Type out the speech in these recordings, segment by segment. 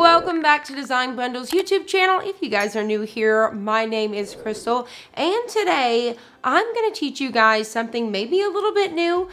Welcome back to Design Bundle's YouTube channel. If you guys are new here, my name is Crystal, and today I'm going to teach you guys something maybe a little bit new.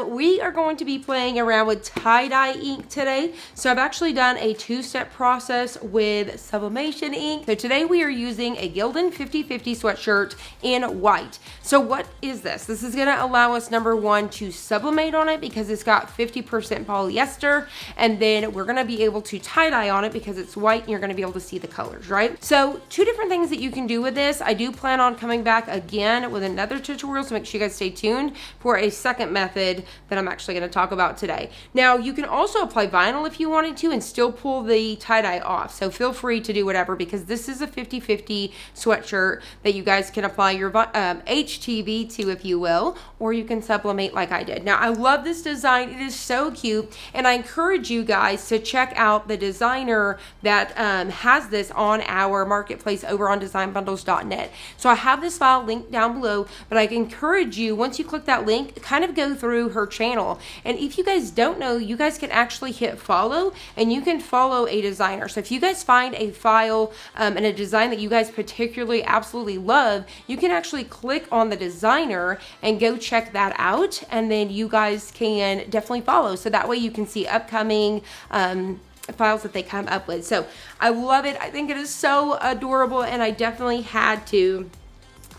We are going to be playing around with tie-dye ink today. So I've actually done a two-step process with Sublimation ink. So today we are using a Gildan 50/50 sweatshirt in white. So what is this? This is going to allow us, number one, to sublimate on it because it's got 50% polyester, and then we're going to be able to tie-dye on it because it's white and you're going to be able to see the colors, right? So two different things that you can do with this. I do plan on coming back again with another tutorial, so make sure you guys stay tuned for a second method that I'm actually going to talk about today. Now, you can also apply vinyl if you wanted to and still pull the tie-dye off, so feel free to do whatever because this is a 50/50 sweatshirt that you guys can apply your HTV to, if you will, or you can sublimate like I did. Now, I love this design. It is so cute, and I encourage you guys to check out the designer that has this on our marketplace over on designbundles.net. So I have this file linked down below, but I encourage you, once you click that link, kind of go through her channel. And if you guys don't know, you guys can actually hit follow, and you can follow a designer. So if you guys find a file and a design that you guys particularly absolutely love, you can actually click on the designer and go check that out, and then you guys can definitely follow. So that way you can see upcoming files that they come up with. So I love it. I think it is so adorable, and I definitely had to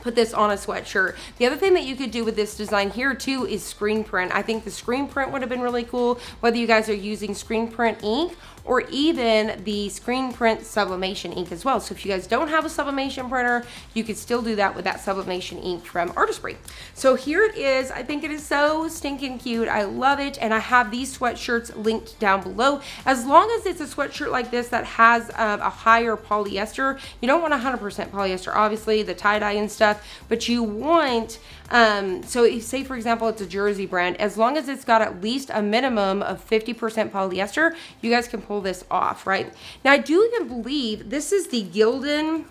put this on a sweatshirt. The other thing that you could do with this design here too is screen print. I think the screen print would have been really cool, whether you guys are using screen print ink or even the screen print sublimation ink as well. So if you guys don't have a sublimation printer, you could still do that with that sublimation ink from Artistry. So here it is. I think it is so stinking cute. I love it, and I have these sweatshirts linked down below. As long as it's a sweatshirt like this that has a higher polyester, you don't want 100% polyester, obviously, the tie-dye and stuff, but you want, so if, say for example, it's a Jersey brand, as long as it's got at least a minimum of 50% polyester, you guys can pull this off, right? Now, I do even believe this is the Gildan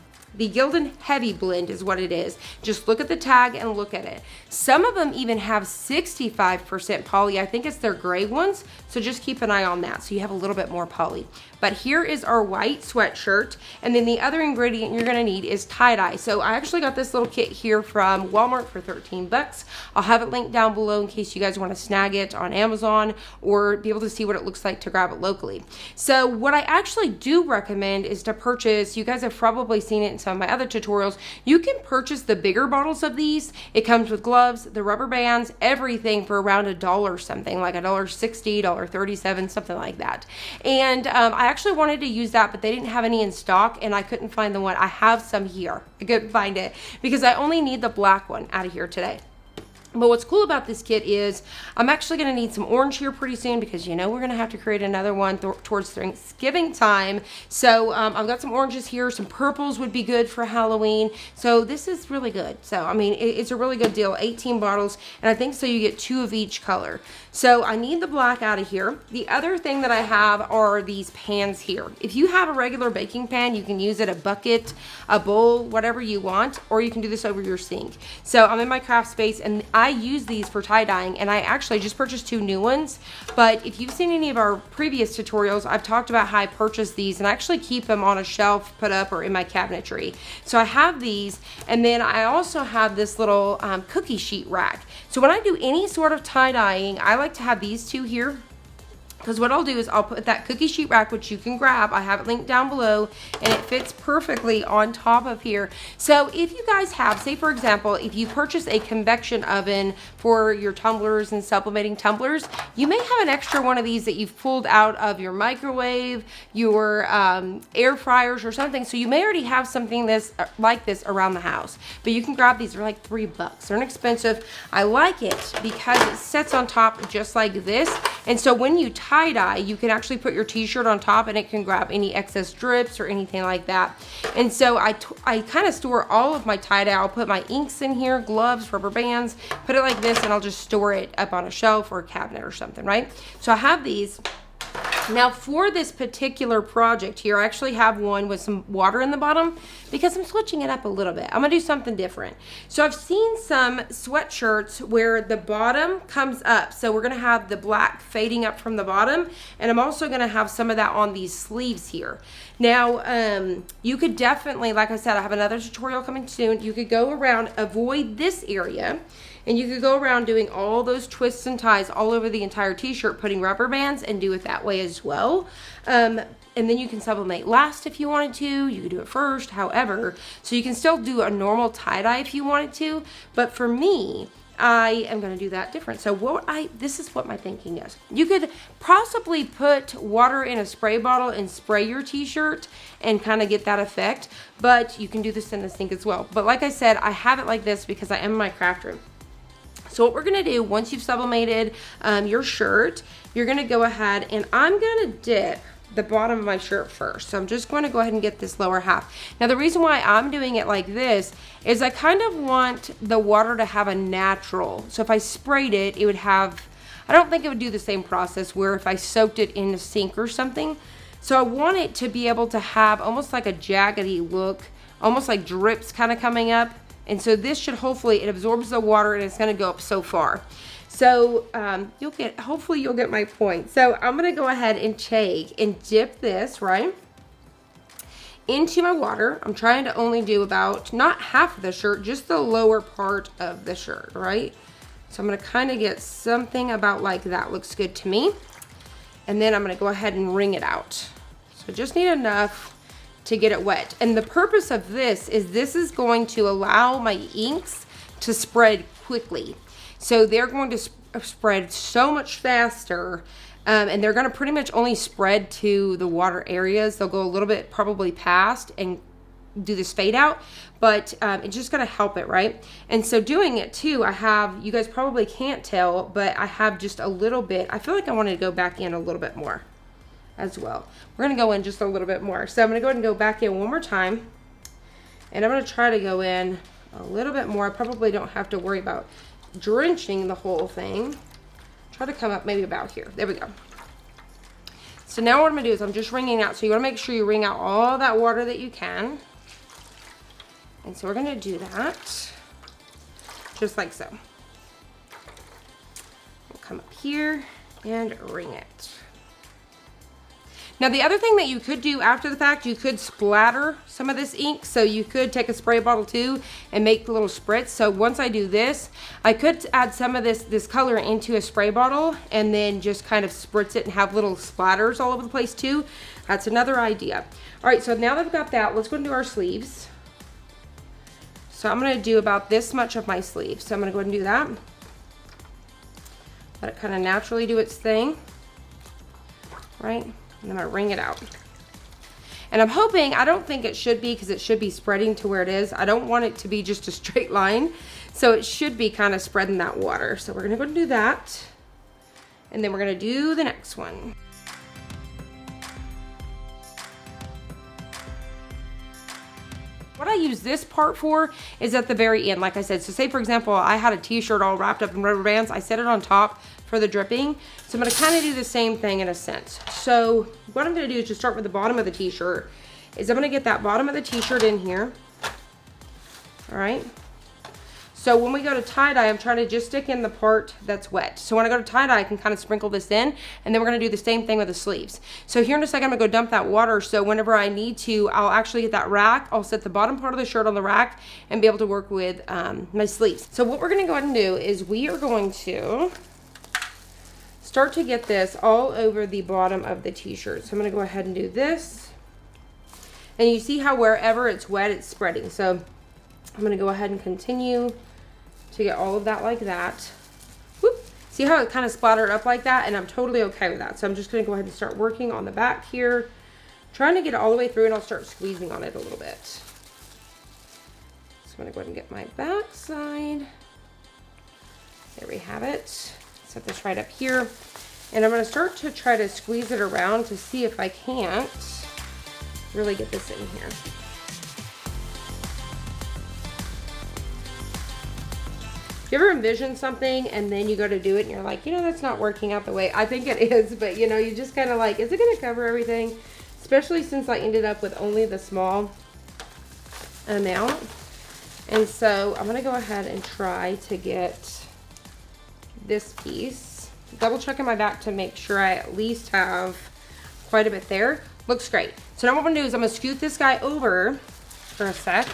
Heavy Blend is what it is. Just look at the tag and look at it. Some of them even have 65% poly. I think it's their gray ones, so just keep an eye on that so you have a little bit more poly. But here is our white sweatshirt, and then the other ingredient you're gonna need is tie-dye. So I actually got this little kit here from Walmart for 13 bucks. I'll have it linked down below in case you guys wanna snag it on Amazon or be able to see what it looks like to grab it locally. So what I actually do recommend is to purchase, you guys have probably seen it in some of my other tutorials, you can purchase the bigger bottles of these. It comes with gloves, the rubber bands, everything for around $1 something, like $1.60, $1.37, something like that. And I actually wanted to use that, but they didn't have any in stock, and I couldn't find the one. I have some here. I couldn't find it because I only need the black one out of here today. But what's cool about this kit is I'm actually going to need some orange here pretty soon because, you know, we're going to have to create another one towards Thanksgiving time. So I've got some oranges here. Some purples would be good for Halloween. So this is really good. So, I mean, it's a really good deal. 18 bottles. And I think so you get 2 of each color. So I need the black out of here. The other thing that I have are these pans here. If you have a regular baking pan, you can use it, a bucket, a bowl, whatever you want, or you can do this over your sink. So I'm in my craft space, and I use these for tie-dyeing, and I actually just purchased 2 new ones. But if you've seen any of our previous tutorials, I've talked about how I purchased these, and I actually keep them on a shelf put up or in my cabinetry. So I have these, and then I also have this little cookie sheet rack. So when I do any sort of tie-dyeing, I like to have these 2 here. Because what I'll do is I'll put that cookie sheet rack, which you can grab. I have it linked down below, and it fits perfectly on top of here. So if you guys have, say for example, if you purchase a convection oven for your tumblers and sublimating tumblers, you may have an extra one of these that you've pulled out of your microwave, your air fryers or something. So you may already have something like this around the house. But you can grab these. They're like $3. They're inexpensive. I like it because it sits on top just like this. And so when you tie-dye, you can actually put your t-shirt on top, and it can grab any excess drips or anything like that. And so I kind of store all of my tie-dye. I'll put my inks in here, gloves, rubber bands, put it like this, and I'll just store it up on a shelf or a cabinet or something, right? So I have these. Now for this particular project here, I actually have one with some water in the bottom because I'm switching it up a little bit. I'm gonna do something different. So I've seen some sweatshirts where the bottom comes up. So we're gonna have the black fading up from the bottom, and I'm also gonna have some of that on these sleeves here. Now, you could definitely, like I said, I have another tutorial coming soon. You could go around, avoid this area, and you could go around doing all those twists and ties all over the entire t-shirt, putting rubber bands, and do it that way as well. And then you can sublimate last if you wanted to. You could do it first, however. So you can still do a normal tie-dye if you wanted to. But for me, I am going to do that different. So this is what my thinking is. You could possibly put water in a spray bottle and spray your t-shirt and kind of get that effect. But you can do this in the sink as well. But like I said, I have it like this because I am in my craft room. So what we're gonna do, once you've sublimated your shirt, you're gonna go ahead and I'm gonna dip the bottom of my shirt first. So I'm just going to go ahead and get this lower half. Now the reason why I'm doing it like this is I kind of want the water to have a natural. So if I sprayed it, it would have, I don't think it would do the same process where if I soaked it in a sink or something. So I want it to be able to have almost like a jaggedy look, almost like drips kind of coming up. And so this should hopefully, it absorbs the water and it's gonna go up so far. So hopefully you'll get my point. So I'm gonna go ahead and take and dip this, right, into my water. I'm trying to only do about, not half of the shirt, just the lower part of the shirt, right? So I'm gonna kind of get something about like that, looks good to me. And then I'm gonna go ahead and wring it out. So just need enough to get it wet. And the purpose of this is going to allow my inks to spread quickly. So they're going to spread so much faster, and they're gonna pretty much only spread to the water areas. They'll go a little bit probably past and do this fade out, but it's just gonna help it, right? And so doing it too, I have, you guys probably can't tell, but I have just a little bit, I feel like I wanted to go back in a little bit more as well. We're gonna go in just a little bit more. So I'm gonna go ahead and go back in one more time, and I'm gonna try to go in a little bit more. I probably don't have to worry about drenching the whole thing. Try to come up maybe about here. There we go. So now what I'm gonna do is I'm just wringing out. So you wanna make sure you wring out all that water that you can. And so we're gonna do that just like so. We'll come up here and wring it. Now the other thing that you could do after the fact, you could splatter some of this ink. So you could take a spray bottle too and make the little spritz. So once I do this, I could add some of this color into a spray bottle and then just kind of spritz it and have little splatters all over the place too. That's another idea. All right, so now that I've got that, let's go and do our sleeves. So I'm gonna do about this much of my sleeve. So I'm gonna go ahead and do that. Let it kind of naturally do its thing, right? And I'm gonna wring it out. And I'm hoping, I don't think it should be, because it should be spreading to where it is. I don't want it to be just a straight line. So it should be kind of spreading that water. So we're gonna go and do that. And then we're gonna do the next one. What I use this part for is at the very end, like I said. So say for example, I had a t-shirt all wrapped up in rubber bands. I set it on top for the dripping. So I'm gonna kind of do the same thing in a sense. So what I'm gonna do is just start with the bottom of the t-shirt. Is I'm gonna get that bottom of the t-shirt in here. All right. So when we go to tie-dye, I'm trying to just stick in the part that's wet. So when I go to tie-dye, I can kind of sprinkle this in, and then we're gonna do the same thing with the sleeves. So here in a second, I'm gonna go dump that water, so whenever I need to, I'll actually get that rack, I'll set the bottom part of the shirt on the rack, and be able to work with my sleeves. So what we're gonna go ahead and do is we are going to start to get this all over the bottom of the t-shirt. So I'm gonna go ahead and do this. And you see how wherever it's wet, it's spreading. So I'm gonna go ahead and continue to get all of that like that. Whoop. See how it kind of splattered up like that? And I'm totally okay with that. So I'm just gonna go ahead and start working on the back here, trying to get it all the way through, and I'll start squeezing on it a little bit. So I'm gonna go ahead and get my back side. There we have it. Set this right up here. And I'm gonna start to try to squeeze it around to see if I can't really get this in here. you ever envision something and then you go to do it and you're like, you know, that's not working out the way I think it is, but you know, you just kind of like, is it going to cover everything? Especially since I ended up with only the small amount. And so I'm going to go ahead and try to get this piece. Double checking my back to make sure I at least have quite a bit there. Looks great. So now what I'm going to do is I'm going to scoot this guy over for a sec.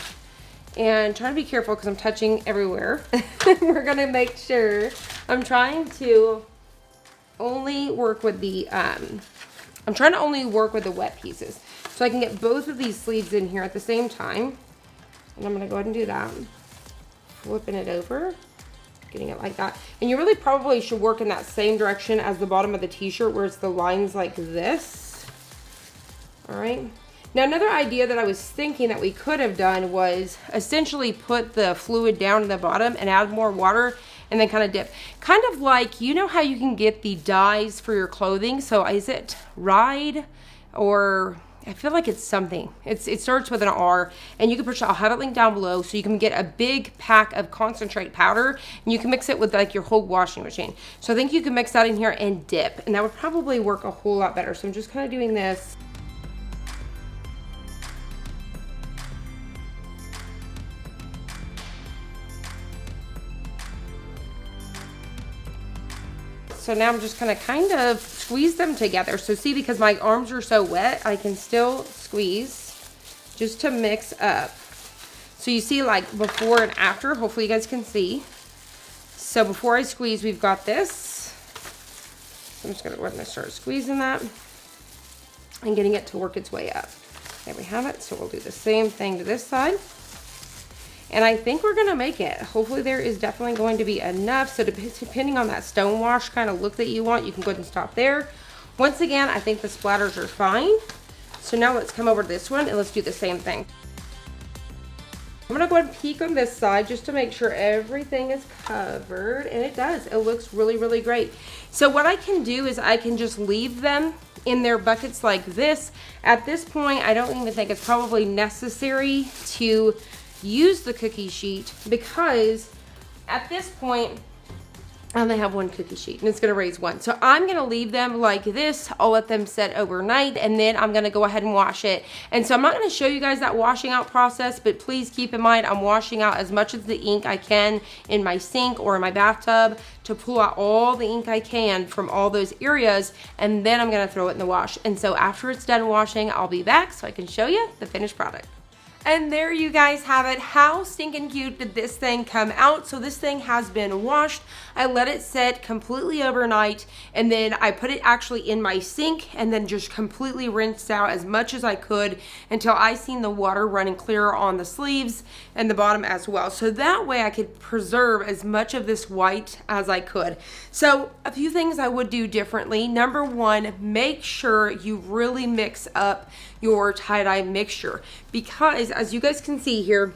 And try to be careful because I'm touching everywhere. We're going to make sure. I'm trying to only work with the, wet pieces. So I can get both of these sleeves in here at the same time. And I'm going to go ahead and do that. Flipping it over. Getting it like that. And you really probably should work in that same direction as the bottom of the t-shirt where it's the lines like this. Alright. Now another idea that I was thinking that we could have done was essentially put the fluid down in the bottom and add more water and then kind of dip. Kind of like, you know how you can get the dyes for your clothing? So is it Ride or... I feel like it's something. It starts with an R, and you can I'll have it linked down below so you can get a big pack of concentrate powder and you can mix it with like your whole washing machine. So I think you can mix that in here and dip, and that would probably work a whole lot better. So I'm just kind of doing this. So now I'm just gonna kind of squeeze them together. So see, because my arms are so wet, I can still squeeze just to mix up. So you see like before and after, hopefully you guys can see. So before I squeeze, we've got this. I'm just gonna go ahead and start squeezing that and getting it to work its way up. There we have it. So we'll do the same thing to this side. And I think we're gonna make it. Hopefully there is definitely going to be enough. So depending on that stone wash kind of look that you want, you can go ahead and stop there. Once again, I think the splatters are fine. So now let's come over to this one and let's do the same thing. I'm gonna go ahead and peek on this side just to make sure everything is covered. And it does, it looks really, really great. So what I can do is I can just leave them in their buckets like this. At this point, I don't even think it's probably necessary to use the cookie sheet, because at this point I only have one cookie sheet and it's gonna raise one. So I'm gonna leave them like this. I'll let them set overnight and then I'm gonna go ahead and wash it. And so I'm not gonna show you guys that washing out process, but please keep in mind I'm washing out as much of the ink I can in my sink or in my bathtub to pull out all the ink I can from all those areas, and then I'm gonna throw it in the wash. And so after it's done washing, I'll be back so I can show you the finished product. And there you guys have it. How stinking cute did this thing come out? So this thing has been washed. I let it sit completely overnight, and then I put it actually in my sink and then just completely rinsed out as much as I could until I seen the water running clear on the sleeves and the bottom as well. So that way I could preserve as much of this white as I could. So a few things I would do differently. Number one, make sure you really mix up your tie-dye mixture, because as you guys can see here,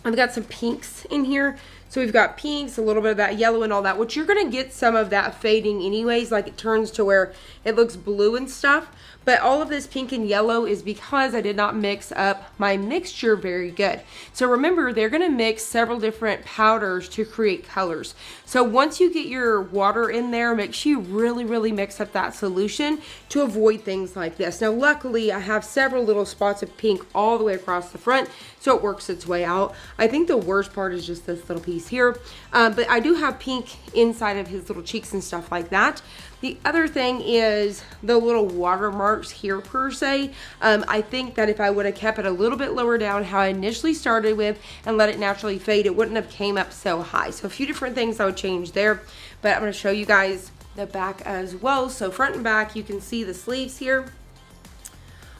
I've got some pinks in here. So we've got pinks, a little bit of that yellow and all that, which you're gonna get some of that fading anyways, like it turns to where it looks blue and stuff. But all of this pink and yellow is because I did not mix up my mixture very good. So remember, they're gonna mix several different powders to create colors. So once you get your water in there, make sure you really, really mix up that solution to avoid things like this. Now, luckily, I have several little spots of pink all the way across the front, so it works its way out. I think the worst part is just this little piece here, but I do have pink inside of his little cheeks and stuff like that. The other thing is the little watermarks here per se. I think that if I would have kept it a little bit lower down how I initially started with and let it naturally fade, it wouldn't have came up so high. So a few different things I would change there, but I'm going to show you guys the back as well. So front and back, you can see the sleeves here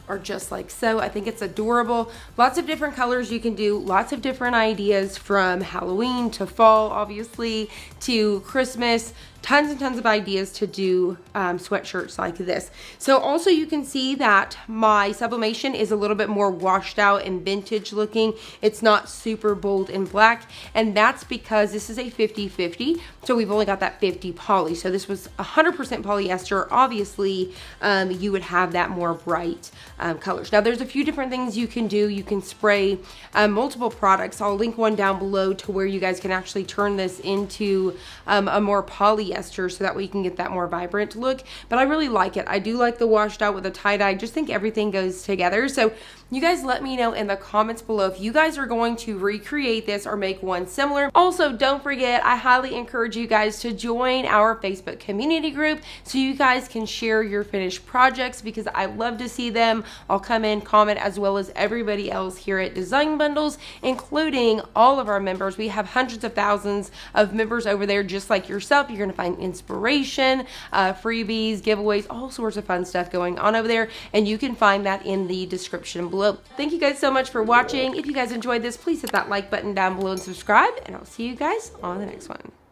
are just like so. I think it's adorable. Lots of different colors you can do, lots of different ideas from Halloween to fall, obviously, to Christmas, tons and tons of ideas to do sweatshirts like this. So also you can see that my sublimation is a little bit more washed out and vintage looking. It's not super bold and black, and that's because this is a 50-50, so we've only got that 50 poly. So this was 100% polyester. Obviously you would have that more bright colors. Now there's a few different things you can do. You can spray multiple products. I'll link one down below to where you guys can actually turn this into a more polyester, so that way you can get that more vibrant look. But I really like it. I do like the washed out with the tie-dye. I just think everything goes together. So you guys let me know in the comments below if you guys are going to recreate this or make one similar. Also, don't forget, I highly encourage you guys to join our Facebook community group so you guys can share your finished projects, because I love to see them. I'll come in, comment, as well as everybody else here at Design Bundles, including all of our members. We have hundreds of thousands of members over there just like yourself. You're going to find inspiration, freebies, giveaways, all sorts of fun stuff going on over there, and you can find that in the description below. Thank you guys so much for watching. If you guys enjoyed this, please hit that like button down below and subscribe, and I'll see you guys on the next one.